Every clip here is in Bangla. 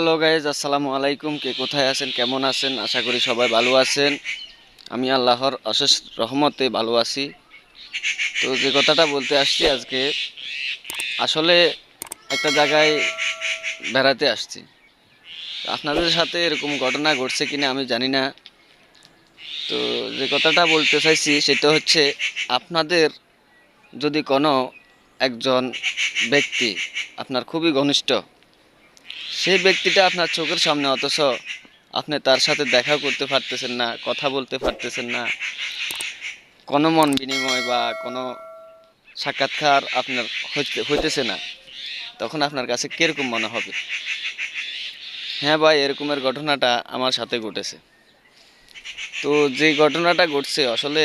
হ্যালো গাইজ, আসসালামু আলাইকুম। কে কোথায় আছেন, কেমন আছেন? আশা করি সবাই ভালো আছেন। আমি আল্লাহর অশেষ রহমতে ভালো আছি। তো যে কথাটা বলতে আসছি আজকে, আসলে একটা জায়গায় বেড়াতে আসছি। আপনাদের সাথে এরকম ঘটনা ঘটছে কিনা আমি জানি না। তো যে কথাটা বলতে চাইছি সেটা হচ্ছে, আপনাদের যদি কোনো একজন ব্যক্তি আপনার খুবই ঘনিষ্ঠ, সেই ব্যক্তিটা আপনার চোখের সামনে, অথচ আপনি তার সাথে দেখা করতে পারতেছেন না, কথা বলতে পারতেছেন না, কোনো মন বিনিময় বা কোনো সাক্ষাৎকার আপনার হইতেছে না, তখন আপনার কাছে কীরকম মনে হবে? হ্যাঁ ভাই, এরকমের ঘটনাটা আমার সাথে ঘটেছে। তো যে ঘটনাটা ঘটছে, আসলে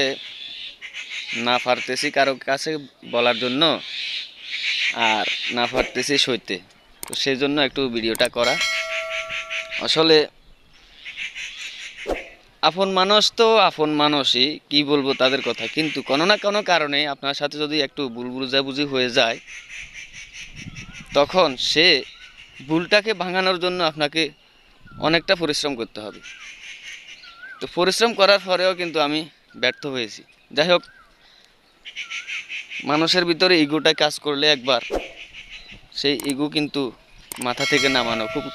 না পারতেছি কারো কাছে বলার জন্য, আর না পারতেছি সইতে। তো সেই জন্য একটু ভিডিওটা করা। আসলে আপন মানুষ তো আপন মানুষই, কি বলবো তাদের কথা, কিন্তু কোনো না কোনো কারণে আপনার সাথে যদি একটু ভুল বুঝাবুঝি হয়ে যায়, তখন সে ভুলটাকে ভাঙানোর জন্য আপনাকে অনেকটা পরিশ্রম করতে হবে। তো পরিশ্রম করার পরেও কিন্তু আমি ব্যর্থ হয়েছি। যাই হোক, মানুষের ভিতরে ইগোটা কাজ করলে একবার, সেই ইগো কিন্তু মাথা থেকে নামানো খুব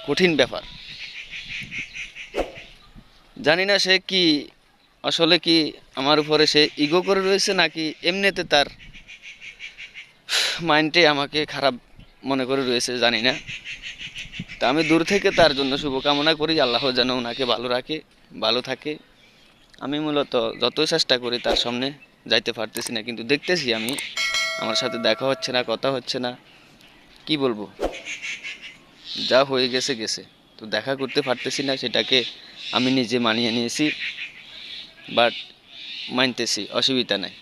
কঠিন ব্যাপার। জানি না সে কি, আসলে কি আমার উপরে সে ইগো করে রয়েছে, নাকি এমনিতে তার মাইন্ডে আমাকে খারাপ মনে করে রয়েছে, জানি না। তা আমি দূর থেকে তার জন্য শুভকামনা করি, আল্লাহ যেন ওনাকে ভালো রাখে, ভালো থাকে। আমি মূলত যতই চেষ্টা করি তার সামনে যাইতে পারতেছি না, কিন্তু দেখতেছি আমি, আমার সাথে দেখা হচ্ছে না, কথা হচ্ছে না। কি বলবো, যা হয়ে গেছে গেছে। তো দেখা করতে পারতেছি না, সেটাকে আমি নিজে মানিয়ে নিয়েছি, বাট মানতেছি, অসুবিধা নাই।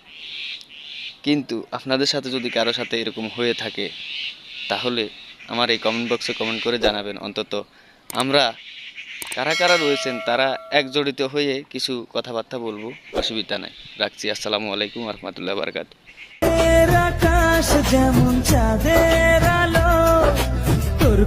কিন্তু আপনাদের সাথে যদি কারো সাথে এরকম হয়ে থাকে, তাহলে আমার এই কমেন্ট বক্সে কমেন্ট করে জানাবেন। অন্তত আমরা কারা কারা রয়েছেন তারা একজড়িত হয়ে কিছু কথাবার্তা বলবো, অসুবিধা নাই। রাখছি, আসসালামু আলাইকুম ওয়া রাহমাতুল্লাহি ওয়া বারাকাতুহু। আকাশ যেমন চাঁদের আলো, তোর